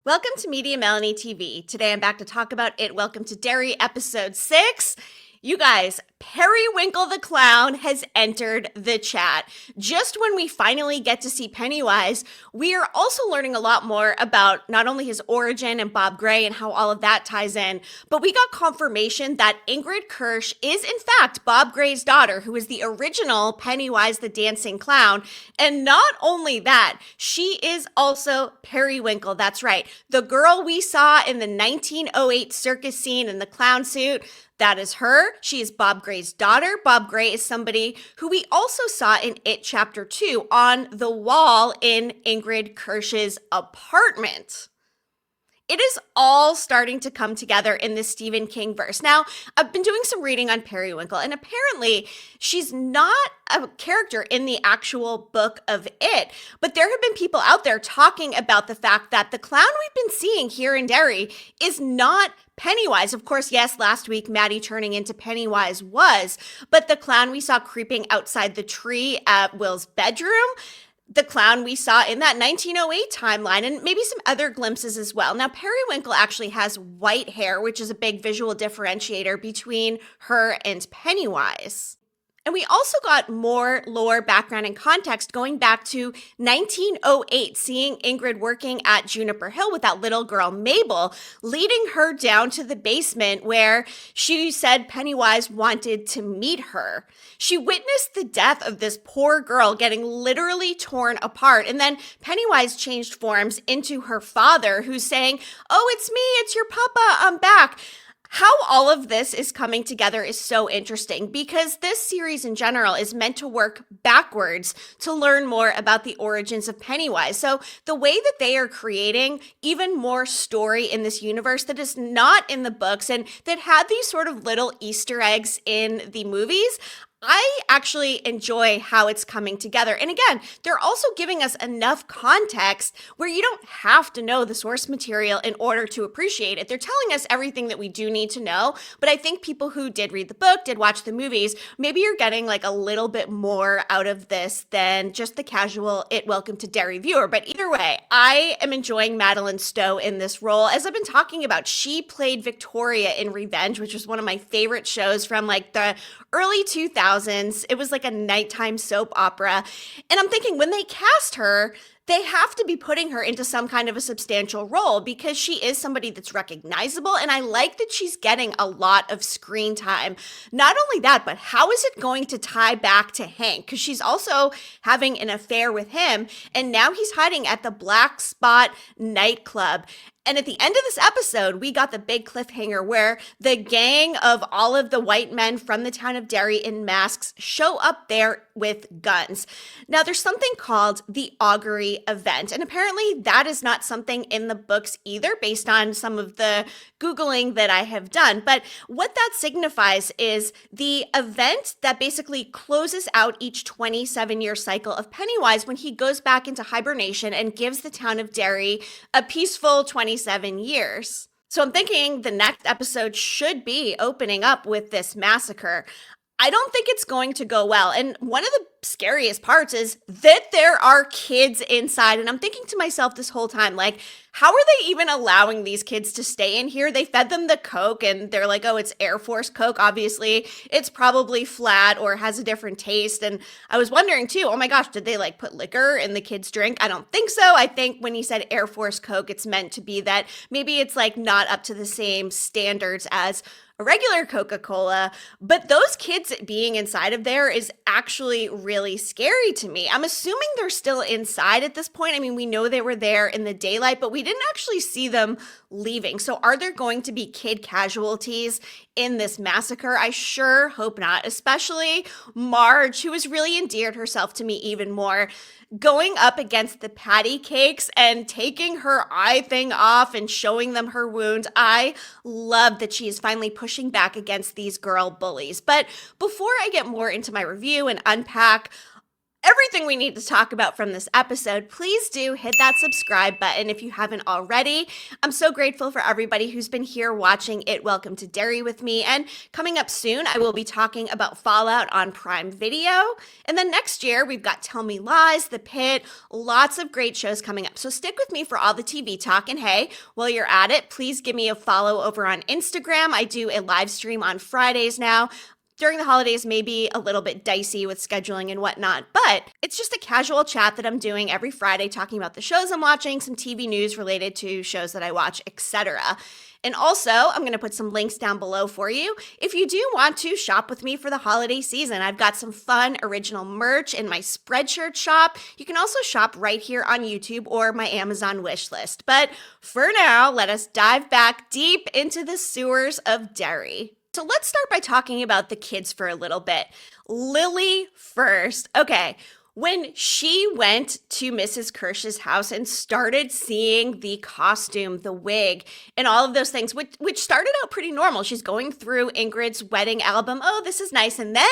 Welcome to Media Melanie TV. Today I'm back to talk about It Welcome to Derry episode 6. You guys, Periwinkle the Clown has entered the chat. Just when we finally get to see Pennywise, we are also learning a lot more about not only his origin and Bob Gray and how all of that ties in, but we got confirmation that Ingrid Kersh is in fact Bob Gray's daughter, who is the original Pennywise the Dancing Clown. And not only that, she is also Periwinkle. That's right. The girl we saw in the 1908 circus scene in the clown suit. That is her. She is Bob Gray's daughter. Bob Gray is somebody who we also saw in It Chapter 2 on the wall in Ingrid Kersh's apartment. It is all starting to come together in this Stephen King verse. Now, I've been doing some reading on Periwinkle, and apparently she's not a character in the actual book of It, but there have been people out there talking about the fact that the clown we've been seeing here in Derry is not Pennywise. Of course, yes, last week Maddie turning into Pennywise was, but the clown we saw creeping outside the tree at Will's bedroom, the clown we saw in that 1908 timeline, and maybe some other glimpses as well. Now, Periwinkle actually has white hair, which is a big visual differentiator between her and Pennywise. And we also got more lore, background, and context going back to 1908, seeing Ingrid working at Juniper Hill with that little girl, Mabel, leading her down to the basement where she said Pennywise wanted to meet her. She witnessed the death of this poor girl getting literally torn apart. And then Pennywise changed forms into her father, who's saying, "Oh, it's me, it's your papa, I'm back." How all of this is coming together is so interesting because this series in general is meant to work backwards to learn more about the origins of Pennywise. So the way that they are creating even more story in this universe that is not in the books and that had these sort of little Easter eggs in the movies, I actually enjoy how it's coming together. And again, they're also giving us enough context where you don't have to know the source material in order to appreciate it. They're telling us everything that we do need to know. But I think people who did read the book, did watch the movies, maybe you're getting like a little bit more out of this than just the casual It Welcome to Derry viewer. But either way, I am enjoying Madeleine Stowe in this role. As I've been talking about, she played Victoria in Revenge, which was one of my favorite shows from like the early 2000s. It was like a nighttime soap opera. And I'm thinking when they cast her, they have to be putting her into some kind of a substantial role because she is somebody that's recognizable. And I like that she's getting a lot of screen time. Not only that, but how is it going to tie back to Hank? Because she's also having an affair with him. And now he's hiding at the Black Spot nightclub. And at the end of this episode, we got the big cliffhanger where the gang of all of the white men from the town of Derry in masks show up there with guns. Now, there's something called the Augury event, and apparently that is not something in the books either, based on some of the Googling that I have done. But what that signifies is the event that basically closes out each 27-year cycle of Pennywise when he goes back into hibernation and gives the town of Derry a peaceful 27 years. So I'm thinking the next episode should be opening up with this massacre. I don't think it's going to go well. And one of the scariest parts is that there are kids inside. And I'm thinking to myself this whole time, like, how are they even allowing these kids to stay in here? They fed them the Coke and they're like, oh, it's Air Force Coke. Obviously, it's probably flat or has a different taste. And I was wondering too, oh my gosh, did they like put liquor in the kids' drink? I don't think so. I think when he said Air Force Coke, it's meant to be that maybe it's like not up to the same standards as a regular Coca-Cola, but those kids being inside of there is actually really scary to me. I'm assuming they're still inside at this point. I mean, we know they were there in the daylight, but we didn't actually see them leaving. So are there going to be kid casualties in this massacre? I sure hope not, especially Marge, who has really endeared herself to me even more, going up against the patty cakes and taking her eye thing off and showing them her wound. I love that she is finally pushing back against these girl bullies. But before I get more into my review and unpack everything we need to talk about from this episode, please do hit that subscribe button if you haven't already. I'm so grateful for everybody who's been here watching It Welcome to Derry with me. And coming up soon, I will be talking about Fallout on Prime Video. And then next year, we've got Tell Me Lies, The Pit, lots of great shows coming up. So stick with me for all the TV talk. And hey, while you're at it, please give me a follow over on Instagram. I do a live stream on Fridays now. During the holidays, maybe a little bit dicey with scheduling and whatnot, but it's just a casual chat that I'm doing every Friday talking about the shows I'm watching, some TV news related to shows that I watch, etc. And also, I'm going to put some links down below for you. If you do want to shop with me for the holiday season, I've got some fun original merch in my Spreadshirt shop. You can also shop right here on YouTube or my Amazon wish list. But for now, let us dive back deep into the sewers of Derry. So let's start by talking about the kids for a little bit. Lily first. Okay, when she went to Mrs. Kersh's house and started seeing the costume, the wig, and all of those things, which started out pretty normal. She's going through Ingrid's wedding album. Oh, this is nice. And then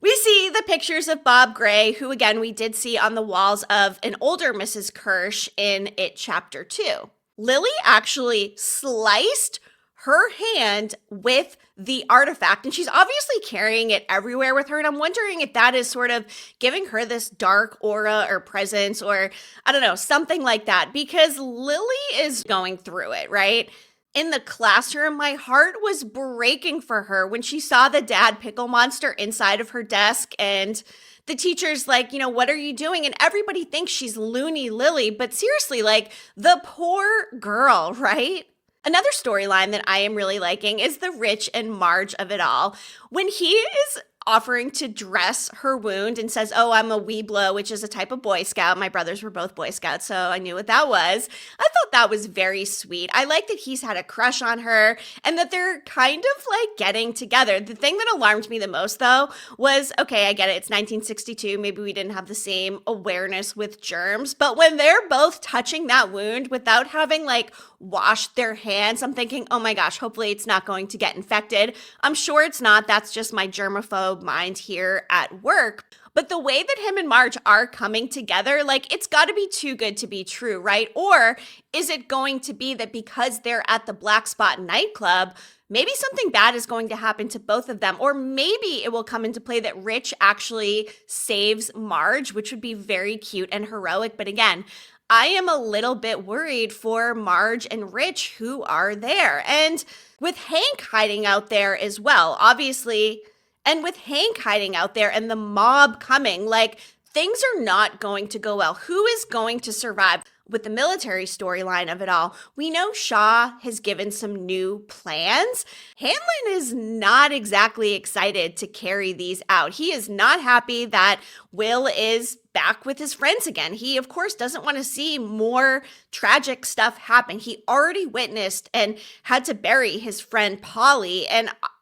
we see the pictures of Bob Gray, who, again, we did see on the walls of an older Mrs. Kersh in It Chapter 2. Lily actually sliced her hand with the artifact, and she's obviously carrying it everywhere with her, and I'm wondering if that is sort of giving her this dark aura or presence or, I don't know, something like that, because Lily is going through it, right? In the classroom, my heart was breaking for her when she saw the dad pickle monster inside of her desk, and the teacher's like, you know, what are you doing? And everybody thinks she's loony Lily, but seriously, like, the poor girl, right? Another storyline that I am really liking is the Rich and Marge of it all. When he is offering to dress her wound and says, oh, I'm a Weeblo, which is a type of Boy Scout. My brothers were both Boy Scouts, so I knew what that was. I thought that was very sweet. I like that he's had a crush on her and that they're kind of like getting together. The thing that alarmed me the most, though, was, okay, I get it. It's 1962. Maybe we didn't have the same awareness with germs, but when they're both touching that wound without having like washed their hands, I'm thinking, oh my gosh, hopefully it's not going to get infected. I'm sure it's not. That's just my germaphobe mind here at work. But the way that him and Marge are coming together, like, it's got to be too good to be true, right? Or is it going to be that because they're at the Black Spot nightclub, maybe something bad is going to happen to both of them? Or maybe it will come into play that Rich actually saves Marge, which would be very cute and heroic. But again, I am a little bit worried for Marge and Rich, who are there. And with Hank hiding out there as well, obviously, and with Hank hiding out there and the mob coming, like, things are not going to go well. Who is going to survive? With the military storyline of it all, we know Shaw has given some new plans. Hanlon is not exactly excited to carry these out. He is not happy that Will is back with his friends again. He, of course, doesn't want to see more tragic stuff happen. He already witnessed and had to bury his friend Polly,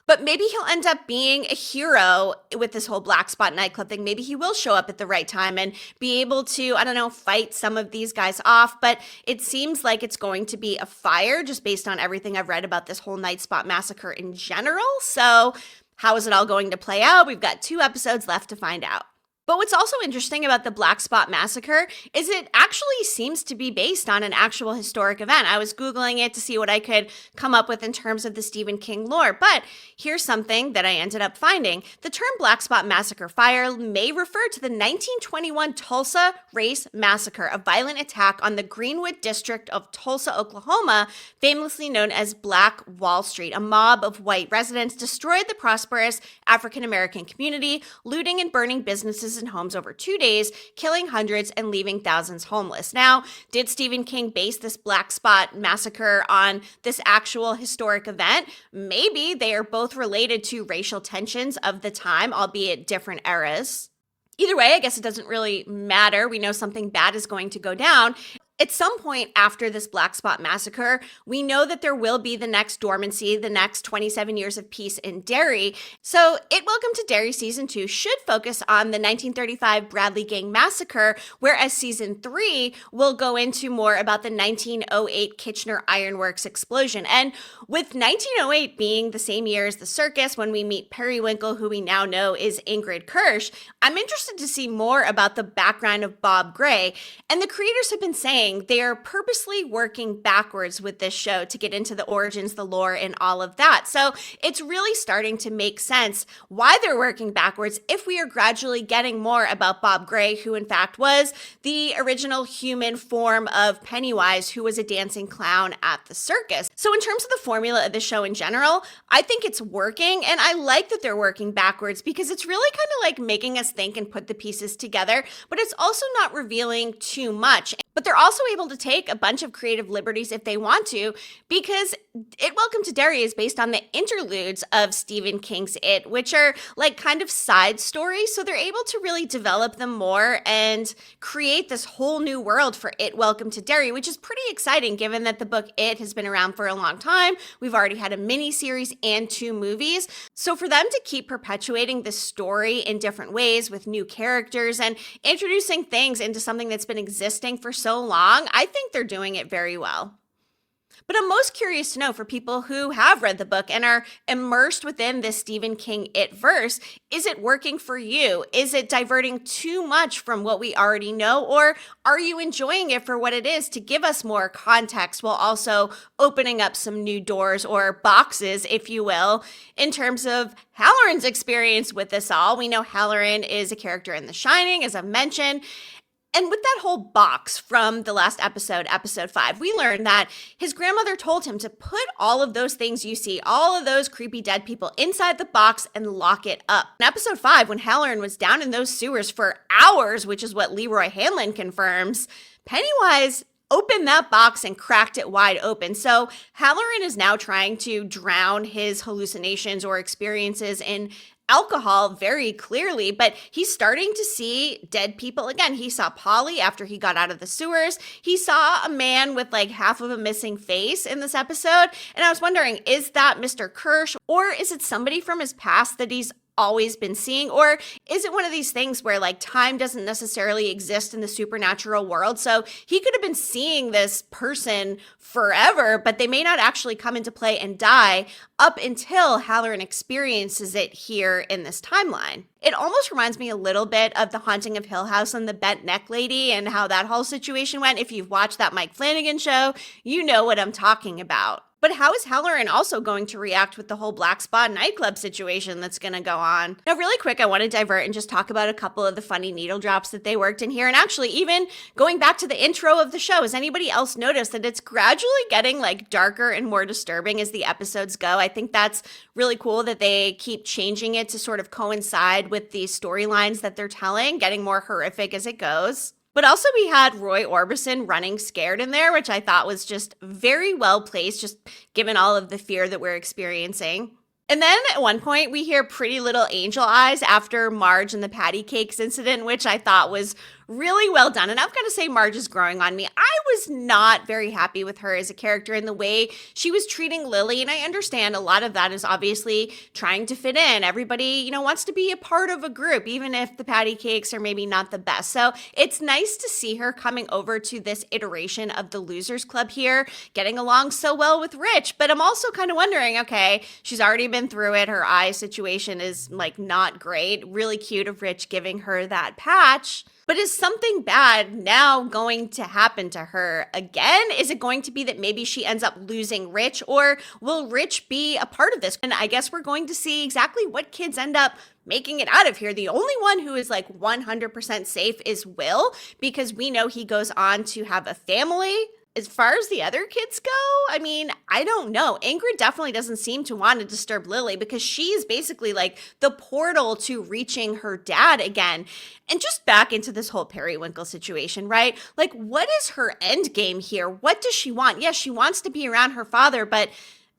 but maybe he'll end up being a hero with this whole Black Spot nightclub thing. Maybe he will show up at the right time and be able to, I don't know, fight some of these guys off. But it seems like it's going to be a fire just based on everything I've read about this whole Night Spot massacre in general. So how is it all going to play out? We've got 2 episodes left to find out. But what's also interesting about the Black Spot Massacre is it actually seems to be based on an actual historic event. I was Googling it to see what I could come up with in terms of the Stephen King lore, but here's something that I ended up finding. The term Black Spot Massacre fire may refer to the 1921 Tulsa Race Massacre, a violent attack on the Greenwood district of Tulsa, Oklahoma, famously known as Black Wall Street. A mob of white residents destroyed the prosperous African-American community, looting and burning businesses and homes over 2 days, killing hundreds and leaving thousands homeless. Now, did Stephen King base this Black Spot Massacre on this actual historic event? Maybe they are both related to racial tensions of the time, albeit different eras. Either way, I guess it doesn't really matter. We know something bad is going to go down. At some point after this Black Spot massacre, we know that there will be the next dormancy, the next 27 years of peace in Derry. So, It Welcome to Derry Season 2 should focus on the 1935 Bradley Gang Massacre, whereas Season 3 will go into more about the 1908 Kitchener Ironworks explosion. And with 1908 being the same year as the circus, when we meet Periwinkle, who we now know is Ingrid Kersh, I'm interested to see more about the background of Bob Gray. And the creators have been saying they are purposely working backwards with this show to get into the origins, the lore, and all of that. So it's really starting to make sense why they're working backwards if we are gradually getting more about Bob Gray, who in fact was the original human form of Pennywise, who was a dancing clown at the circus. So in terms of the formula of the show in general, I think it's working, and I like that they're working backwards because it's really kind of like making us think and put the pieces together, but it's also not revealing too much. But they're also able to take a bunch of creative liberties if they want to, because It Welcome to Derry is based on the interludes of Stephen King's It, which are like kind of side stories. So they're able to really develop them more and create this whole new world for It Welcome to Derry, which is pretty exciting given that the book It has been around for a long time. We've already had a mini series and 2 movies. So for them to keep perpetuating this story in different ways with new characters and introducing things into something that's been existing for so long, I think they're doing it very well. But I'm most curious to know, for people who have read the book and are immersed within this Stephen King It verse, is it working for you? Is it diverting too much from what we already know? Or are you enjoying it for what it is, to give us more context while also opening up some new doors or boxes, if you will, in terms of Hallerin's experience with this all? We know Howerin is a character in The Shining, as I've mentioned. And with that whole box from the last episode, episode 5, we learned that his grandmother told him to put all of those things you see, all of those creepy dead people, inside the box and lock it up. In episode 5, when Howerin was down in those sewers for hours, which is what Leroy Hanlon confirms, Pennywise opened that box and cracked it wide open. So Howerin is now trying to drown his hallucinations or experiences in alcohol very clearly, but he's starting to see dead people again. He saw Polly after he got out of the sewers. He saw a man with like half of a missing face in this episode. And I was wondering, is that Mr. Kersh, or is it somebody from his past that he's always been seeing? Or is it one of these things where like time doesn't necessarily exist in the supernatural world? So he could have been seeing this person forever, but they may not actually come into play and die up until Howerin experiences it here in this timeline. It almost reminds me a little bit of The Haunting of Hill House and the bent neck lady and how that whole situation went. If you've watched that Mike Flanagan show, you know what I'm talking about. But how is Howerin also going to react with the whole Black Spot nightclub situation that's going to go on? Now, really quick, I want to divert and just talk about a couple of the funny needle drops that they worked in here. And actually, even going back to the intro of the show, has anybody else noticed that it's gradually getting like darker and more disturbing as the episodes go? I think that's really cool that they keep changing it to sort of coincide with the storylines that they're telling, getting more horrific as it goes. But also we had Roy Orbison running scared in there, which I thought was just very well placed, just given all of the fear that we're experiencing. And then at one point we hear Pretty Little Angel Eyes after Marge and the patty cakes incident, which I thought was really well done. And I've got to say, Marge is growing on me. I was not very happy with her as a character in the way she was treating Lily. And I understand a lot of that is obviously trying to fit in. Everybody, wants to be a part of a group, even if the patty cakes are maybe not the best. So it's nice to see her coming over to this iteration of the Losers Club here, getting along so well with Rich. But I'm also kind of wondering, okay, she's already been through it. Her eye situation is like not great. Really cute of Rich giving her that patch. But is something bad now going to happen to her again? Is it going to be that maybe she ends up losing Rich, or will Rich be a part of this? And I guess we're going to see exactly what kids end up making it out of here. The only one who is like 100% safe is Will, because we know he goes on to have a family. As far as the other kids go, I mean, I don't know. Ingrid definitely doesn't seem to want to disturb Lily because she's basically like the portal to reaching her dad again. And just back into this whole Periwinkle situation, right? Like, what is her end game here? What does she want? Yes, she wants to be around her father, but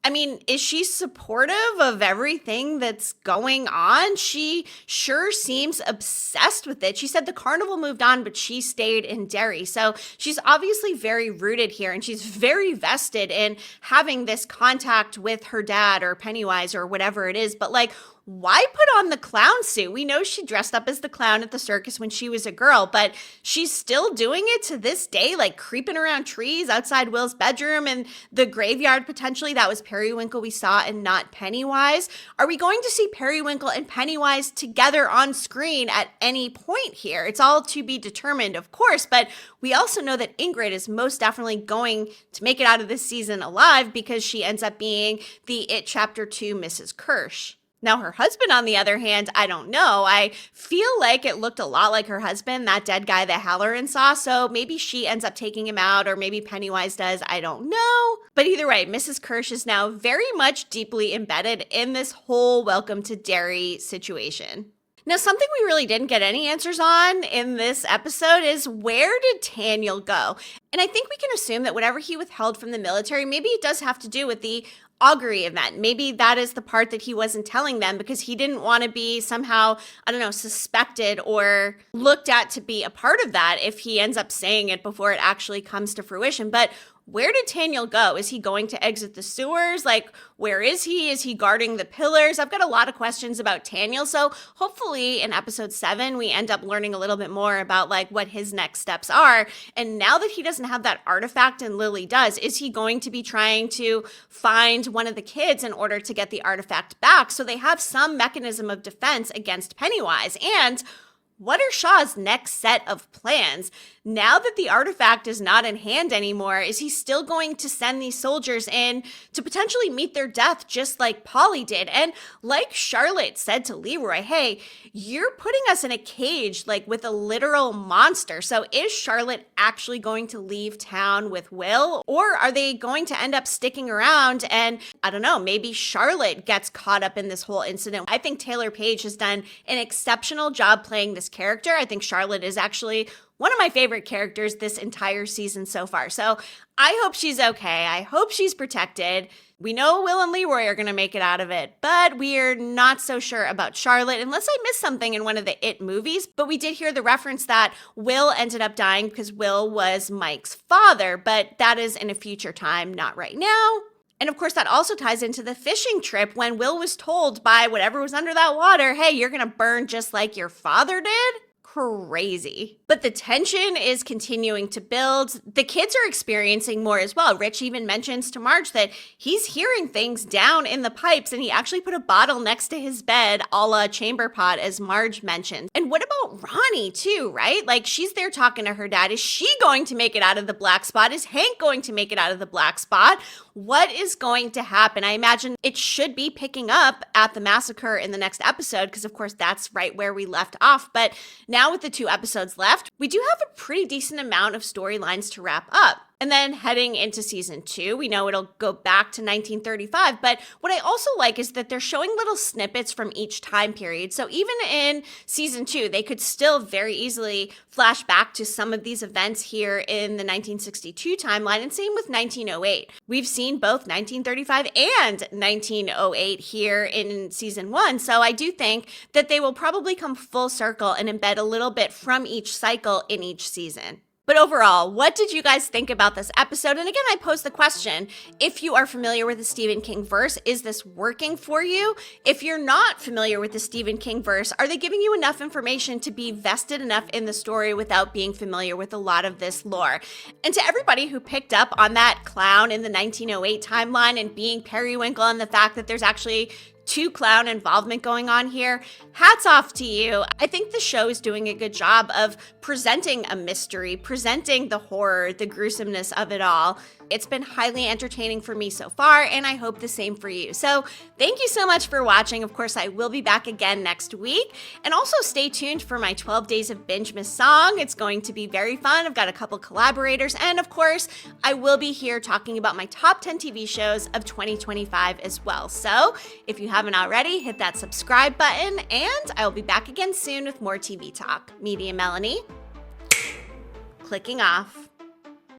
I mean, is she supportive of everything that's going on? She sure seems obsessed with it. She said the carnival moved on, but she stayed in Derry. So she's obviously very rooted here, and she's very vested in having this contact with her dad or Pennywise or whatever it is. But like, why put on the clown suit? We know she dressed up as the clown at the circus when she was a girl, but she's still doing it to this day, like creeping around trees outside Will's bedroom and the graveyard potentially. That was Periwinkle we saw and not Pennywise. Are we going to see Periwinkle and Pennywise together on screen at any point here? It's all to be determined, of course, but we also know that Ingrid is most definitely going to make it out of this season alive because she ends up being the It Chapter 2 Mrs. Kersh. Now, her husband, on the other hand, I don't know. I feel like it looked a lot like her husband, that dead guy that Howerin saw, so maybe she ends up taking him out, or maybe Pennywise does. I don't know. But either way, Mrs. Kersh is now very much deeply embedded in this whole Welcome to Derry situation. Now, something we really didn't get any answers on in this episode is, where did Daniel go? And I think we can assume that whatever he withheld from the military, maybe it does have to do with the Augury event. Maybe that is the part that he wasn't telling them because he didn't want to be somehow, I don't know, suspected or looked at to be a part of that if he ends up saying it before it actually comes to fruition. But where did Daniel go? Is he going to exit the sewers? Like, where is he? Is he guarding the pillars? I've got a lot of questions about Daniel. So hopefully in episode 7, we end up learning a little bit more about like what his next steps are. And now that he doesn't have that artifact and Lily does, is he going to be trying to find one of the kids in order to get the artifact back so they have some mechanism of defense against Pennywise? And what are Shaw's next set of plans? Now that the artifact is not in hand anymore, is he still going to send these soldiers in to potentially meet their death just like Polly did? And like Charlotte said to Leroy, hey, you're putting us in a cage like with a literal monster. So is Charlotte actually going to leave town with Will? Or are they going to end up sticking around and, I don't know, maybe Charlotte gets caught up in this whole incident? I think Taylor Page has done an exceptional job playing this character. I think Charlotte is actually one of my favorite characters this entire season so far. So I hope she's okay. I hope she's protected. We know Will and Leroy are going to make it out of it, but we're not so sure about Charlotte, unless I missed something in one of the It movies. But we did hear the reference that Will ended up dying because Will was Mike's father, but that is in a future time, not right now. And of course, that also ties into the fishing trip when Will was told by whatever was under that water, hey, you're going to burn just like your father did. Crazy. But the tension is continuing to build. The kids are experiencing more as well. Rich even mentions to Marge that he's hearing things down in the pipes, and he actually put a bottle next to his bed, a la chamber pot, as Marge mentioned. And what about Ronnie too, right? Like, she's there talking to her dad. Is she going to make it out of the black spot? Is Hank going to make it out of the black spot? What is going to happen? I imagine it should be picking up at the massacre in the next episode, because of course that's right where we left off. But now with the 2 episodes left, we do have a pretty decent amount of storylines to wrap up. And then heading into season 2, we know it'll go back to 1935. But what I also like is that they're showing little snippets from each time period. So even in season 2, they could still very easily flash back to some of these events here in the 1962 timeline, and same with 1908. We've seen both 1935 and 1908 here in season 1. So I do think that they will probably come full circle and embed a little bit from each cycle in each season. But overall, what did you guys think about this episode? And again, I pose the question, if you are familiar with the Stephen King verse, is this working for you? If you're not familiar with the Stephen King verse, are they giving you enough information to be vested enough in the story without being familiar with a lot of this lore? And to everybody who picked up on that clown in the 1908 timeline and being Periwinkle and the fact that there's actually 2 clown involvement going on here, hats off to you. I think the show is doing a good job of presenting a mystery, presenting the horror, the gruesomeness of it all. It's been highly entertaining for me so far, and I hope the same for you. So thank you so much for watching. Of course, I will be back again next week. And also stay tuned for my 12 Days of Binge Miss Song. It's going to be very fun. I've got a couple collaborators. And of course, I will be here talking about my top 10 TV shows of 2025 as well. So if you haven't already, hit that subscribe button, and I will be back again soon with more TV talk. Media Melanie, clicking off.